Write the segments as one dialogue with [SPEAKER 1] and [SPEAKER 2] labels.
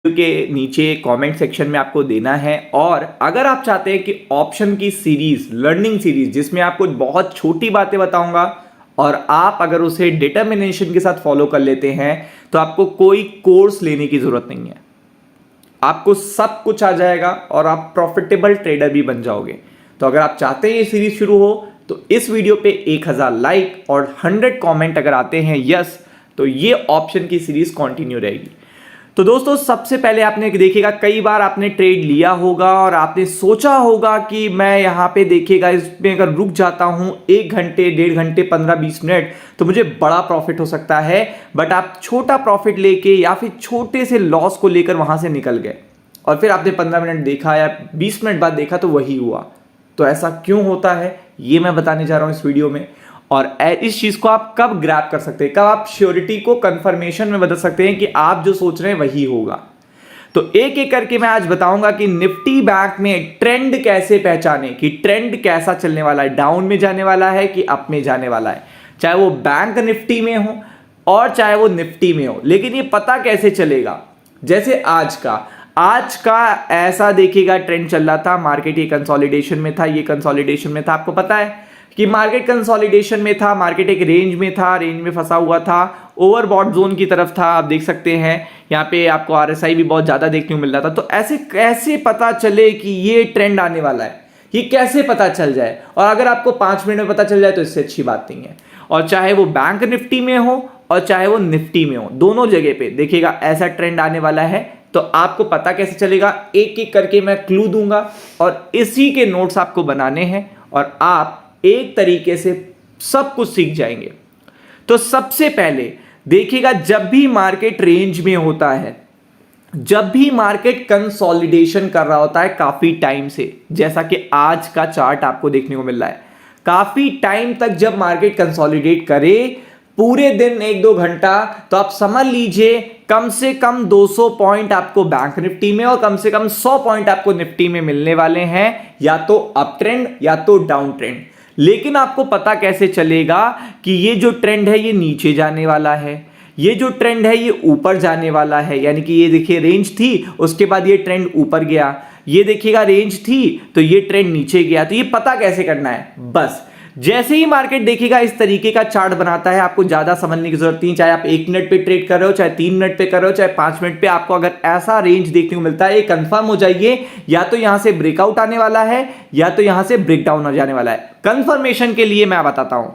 [SPEAKER 1] के नीचे comment section में आपको देना है। और अगर आप चाहते हैं कि ऑप्शन की सीरीज, लर्निंग सीरीज, जिसमें आपको बहुत छोटी बातें बताऊंगा और आप अगर उसे डिटर्मिनेशन के साथ फॉलो कर लेते हैं तो आपको कोई कोर्स लेने की जरूरत नहीं है, आपको सब कुछ आ जाएगा और आप प्रॉफिटेबल ट्रेडर भी बन जाओगे। तो अगर आप चाहते हैं ये सीरीज शुरू हो तो इस वीडियो पे 1000 लाइक और 100 कमेंट अगर आते हैं यस, तो ये ऑप्शन की सीरीज कंटिन्यू रहेगी। तो दोस्तों सबसे पहले आपने देखिएगा, कई बार आपने ट्रेड लिया होगा और आपने सोचा होगा कि मैं यहां पे देखिएगा इसमें अगर रुक जाता हूं 1 घंटे, 1.5 घंटे, 15-20 मिनट तो मुझे बड़ा प्रॉफिट हो सकता है। बट आप छोटा प्रॉफिट लेके या फिर छोटे से लॉस को लेकर वहां से निकल गए और फिर आपने 15 मिनट देखा या 20 मिनट बाद देखा तो वही हुआ। तो ऐसा क्यों होता है ये मैं बताने जा रहा हूं इस वीडियो में। और इस चीज को आप कब ग्रैब कर सकते हैं, कब आप श्योरिटी को कंफर्मेशन में बदल सकते हैं कि आप जो सोच रहे हैं वही होगा। तो एक एक करके मैं आज बताऊंगा कि निफ्टी बैंक में ट्रेंड कैसे पहचाने, कि ट्रेंड कैसा चलने वाला है, डाउन में जाने वाला है कि अप में जाने वाला है, चाहे वो बैंक निफ्टी में हो और चाहे वो निफ्टी में हो। लेकिन ये पता कैसे चलेगा, जैसे आज का ऐसा देखिएगा ट्रेंड चल रहा था, मार्केट ये कंसोलिडेशन में था, ये कंसोलिडेशन में था। आपको पता है कि मार्केट कंसोलिडेशन में था, मार्केट एक रेंज में था, रेंज में फंसा हुआ था, ओवरबॉट जोन की तरफ था। आप देख सकते हैं यहाँ पे आपको आरएसआई भी बहुत ज्यादा देखने को मिल रहा था। तो ऐसे कैसे पता चले कि ये ट्रेंड आने वाला है, ये कैसे पता चल जाए? और अगर आपको 5 मिनट में पता चल जाए तो इससे अच्छी बात नहीं है। और चाहे वो बैंक निफ्टी में हो और चाहे वो निफ्टी में हो, दोनों जगह पे देखिएगा ऐसा ट्रेंड आने वाला है। तो आपको पता कैसे चलेगा, एक एक करके मैं क्लू दूंगा और इसी के नोट्स आपको बनाने हैं और आप एक तरीके से सब कुछ सीख जाएंगे। तो सबसे पहले देखिएगा, जब भी मार्केट रेंज में होता है, जब भी मार्केट कंसोलिडेशन कर रहा होता है काफी टाइम से, जैसा कि आज का चार्ट आपको देखने को मिल रहा है, काफी टाइम तक जब मार्केट कंसोलिडेट करे पूरे दिन 1-2 घंटा, तो आप समझ लीजिए कम से कम 200 पॉइंट आपको बैंक निफ्टी में और कम से कम 100 पॉइंट आपको निफ्टी में मिलने वाले हैं, या तो अप ट्रेंड या तो डाउन ट्रेंड। लेकिन आपको पता कैसे चलेगा कि ये जो ट्रेंड है ये नीचे जाने वाला है, ये जो ट्रेंड है ये ऊपर जाने वाला है? यानी कि ये देखिए रेंज थी, उसके बाद ये ट्रेंड ऊपर गया, ये देखिएगा रेंज थी तो ये ट्रेंड नीचे गया। तो ये पता कैसे करना है, बस जैसे ही मार्केट देखिएगा इस तरीके का चार्ट बनाता है, आपको ज्यादा समझने की जरूरत नहीं। चाहे आप 1 मिनट पे ट्रेड कर रहे हो, चाहे 3 मिनट पे कर रहे हो, चाहे 5 मिनट पे, आपको अगर ऐसा रेंज देखने को मिलता है, ये कंफर्म हो जाइए या तो यहां से ब्रेकआउट आने वाला है या तो यहां से ब्रेकडाउन हो जाने वाला है। कंफर्मेशन के लिए मैं बताता हूं,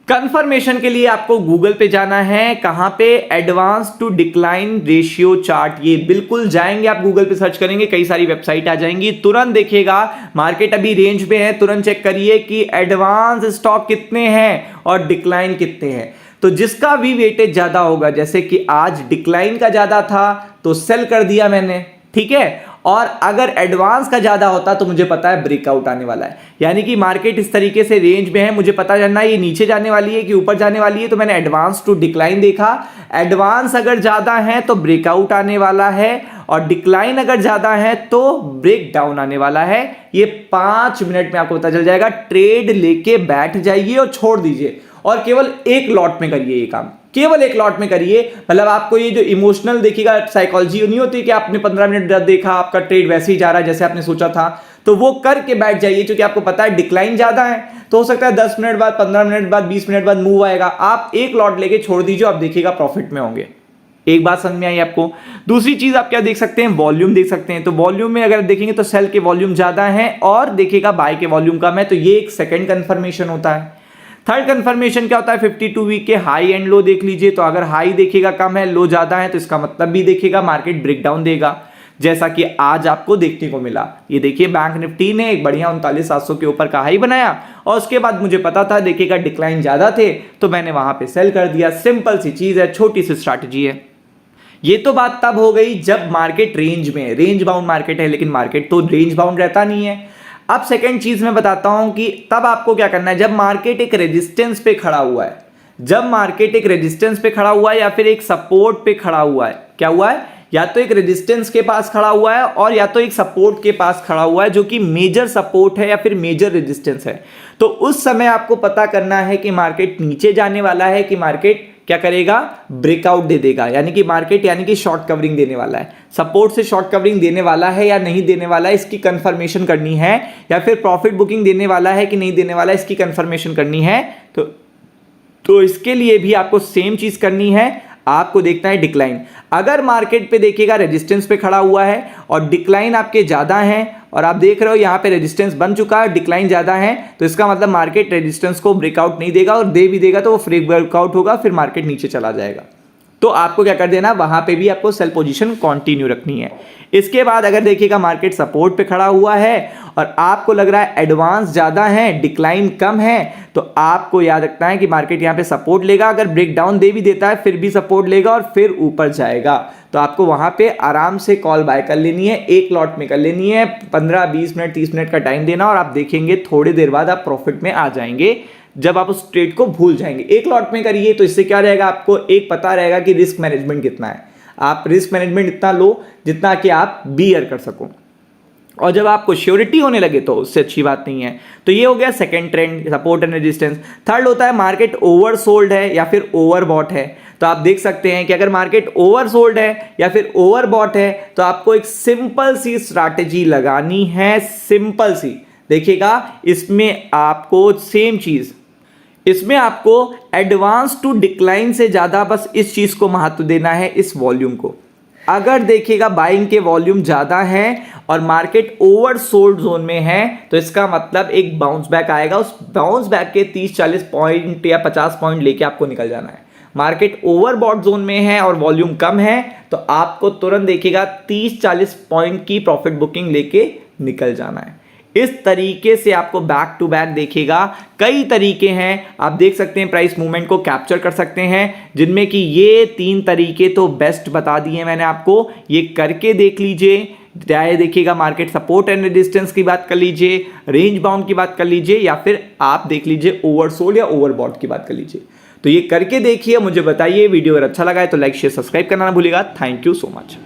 [SPEAKER 1] कंफर्मेशन के लिए आपको गूगल पे जाना है। कहां पे? Advance to decline ratio chart. ये बिल्कुल जाएंगे आप, गूगल पे सर्च करेंगे, कई सारी वेबसाइट आ जाएंगी। तुरंत देखिएगा मार्केट अभी रेंज में है, तुरंत चेक करिए कि एडवांस स्टॉक कितने हैं और डिक्लाइन कितने हैं। तो जिसका भी वेटेज ज्यादा होगा, जैसे कि आज डिक्लाइन का ज्यादा था तो सेल कर दिया मैंने, ठीक है। और अगर एडवांस का ज्यादा होता तो मुझे पता है ब्रेकआउट आने वाला है, यानी कि मार्केट इस तरीके से रेंज में है, मुझे पता चलना है ये नीचे जाने वाली है कि ऊपर जाने वाली है। तो मैंने एडवांस टू डिक्लाइन देखा, एडवांस अगर ज्यादा है तो ब्रेकआउट आने वाला है और डिक्लाइन अगर ज्यादा है तो ब्रेक डाउन आने वाला है। ये 5 मिनट में आपको पता चल जाएगा। ट्रेड लेके बैठ जाइए और छोड़ दीजिए और केवल एक लॉट में करिए ये काम, केवल एक लॉट में करिए। मतलब आपको ये जो इमोशनल देखिएगा साइकोलॉजी नहीं होती कि आपने 15 मिनट देखा, आपका ट्रेड वैसे ही जा रहा है जैसे आपने सोचा था, तो वो करके बैठ जाइए। क्योंकि आपको पता है डिक्लाइन ज्यादा है तो हो सकता है 10 मिनट बाद, 15 मिनट बाद, 20 मिनट बाद मूव आएगा। आप एक लॉट लेके छोड़ दीजिए, आप देखिएगा प्रॉफिट में होंगे। एक बात समझ में आई आपको? दूसरी चीज आप क्या देख सकते हैं, वॉल्यूम देख सकते हैं। तो वॉल्यूम में अगर देखेंगे तो सेल के वॉल्यूम ज्यादा है और देखिएगा बाय के वॉल्यूम कम है। तो ये एक सेकंड कंफर्मेशन होता है। थर्ड कंफर्मेशन क्या होता है, 52 वीक के हाई एंड लो देख लीजिए। तो अगर हाई देखिएगा कम है, लो ज्यादा है, तो इसका मतलब भी देखिएगा मार्केट ब्रेकडाउन देगा, जैसा कि आज आपको देखने को मिला। ये देखिए बैंक निफ्टी ने एक बढ़िया 39,700 के ऊपर का हाई बनाया और उसके बाद मुझे पता था देखिएगा डिक्लाइन ज्यादा थे तो मैंने वहां पे सेल कर दिया। सिंपल सी चीज है, छोटी सी स्ट्रैटेजी है। ये तो बात तब हो गई जब मार्केट रेंज में, रेंज बाउंड मार्केट है, लेकिन मार्केट तो रेंज बाउंड रहता नहीं है। अब सेकंड चीज मैं बताता हूं कि तब आपको क्या करना है जब मार्केट एक रेजिस्टेंस पे खड़ा हुआ है। जब मार्केट एक रेजिस्टेंस पे खड़ा हुआ है या फिर एक सपोर्ट पे खड़ा हुआ है, क्या हुआ है, या तो एक रेजिस्टेंस के पास खड़ा हुआ है और या तो एक सपोर्ट के पास खड़ा हुआ है, जो कि मेजर सपोर्ट है या फिर मेजर रेजिस्टेंस है। तो उस समय आपको पता करना है कि मार्केट नीचे जाने वाला है कि मार्केट क्या करेगा, ब्रेकआउट दे देगा, यानी कि मार्केट यानी कि शॉर्ट कवरिंग देने वाला है। सपोर्ट से शॉर्ट कवरिंग देने वाला है या नहीं देने वाला है, इसकी कंफर्मेशन करनी है, या फिर प्रॉफिट बुकिंग देने वाला है कि नहीं देने वाला है, इसकी कंफर्मेशन करनी है। तो इसके लिए भी आपको सेम चीज करनी है, आपको देखना है डिक्लाइन। अगर मार्केट पे देखिएगा रेजिस्टेंस पे खड़ा हुआ है और डिक्लाइन आपके ज्यादा है, और आप देख रहे हो यहां पे रेजिस्टेंस बन चुका है, डिक्लाइन ज्यादा है, तो इसका मतलब मार्केट रेजिस्टेंस को ब्रेकआउट नहीं देगा, और दे भी देगा तो वो फ्री ब्रेकआउट होगा, फिर मार्केट नीचे चला जाएगा। तो आपको क्या कर देना, वहां पे भी आपको सेल पोजीशन कंटिन्यू रखनी है। इसके बाद अगर देखिएगा मार्केट सपोर्ट पे खड़ा हुआ है और आपको लग रहा है एडवांस ज्यादा है, डिक्लाइन कम है, तो आपको याद रखना है कि मार्केट यहां पे सपोर्ट लेगा, अगर ब्रेक डाउन दे भी देता है फिर भी सपोर्ट लेगा और फिर ऊपर जाएगा। तो आपको वहां पे आराम से कॉल बाय कर लेनी है, एक लॉट में कर लेनी है, 15 20 मिनट 30 मिनट का टाइम देना, और आप देखेंगे थोड़ी देर बाद आप प्रॉफिट में आ जाएंगे, जब आप उस ट्रेड को भूल जाएंगे। एक लॉट में करिए तो इससे क्या रहेगा, आपको एक पता रहेगा कि रिस्क मैनेजमेंट कितना है, आप रिस्क मैनेजमेंट इतना लो जितना कि आप बियर कर सको, और जब आपको श्योरिटी होने लगे तो उससे अच्छी बात नहीं है। तो ये हो गया second trend, support and resistance. Third होता है मार्केट ओवरसोल्ड है या फिर ओवरबॉट है। तो आप देख सकते हैं कि अगर मार्केट ओवरसोल्ड है या फिर ओवरबॉट है तो आपको एक सिंपल सी स्ट्रैटेजी लगानी है, सिंपल सी। देखिएगा इसमें आपको सेम चीज, इसमें आपको एडवांस टू डिक्लाइन से ज्यादा बस इस चीज को महत्व देना है, इस वॉल्यूम को। अगर देखिएगा बाइंग के वॉल्यूम ज्यादा है और मार्केट ओवरसोल्ड जोन में है तो इसका मतलब एक बाउंस बैक आएगा, उस बाउंस बैक के 30-40 पॉइंट या 50 पॉइंट लेके आपको निकल जाना है। मार्केट ओवरबॉट जोन में है और वॉल्यूम कम है तो आपको तुरंत देखिएगा 30-40 पॉइंट की प्रॉफिट बुकिंग लेके निकल जाना है। इस तरीके से आपको बैक टू बैक देखिएगा, कई तरीके हैं, आप देख सकते हैं प्राइस मूवमेंट को कैप्चर कर सकते हैं, जिनमें कि ये 3 तरीके तो बेस्ट बता दिए मैंने आपको, ये करके देख लीजिए। चाहे देखिएगा मार्केट सपोर्ट एंड रेजिस्टेंस की बात कर लीजिए, रेंज बाउंड की बात कर लीजिए, या फिर आप देख लीजिए ओवरसोल्ड या ओवरबॉट की बात कर लीजिए। तो ये करके देखिए, मुझे बताइए। वीडियो अगर अच्छा लगा है तो लाइक शेयर सब्सक्राइब करना ना भूलिएगा। Thank you so much.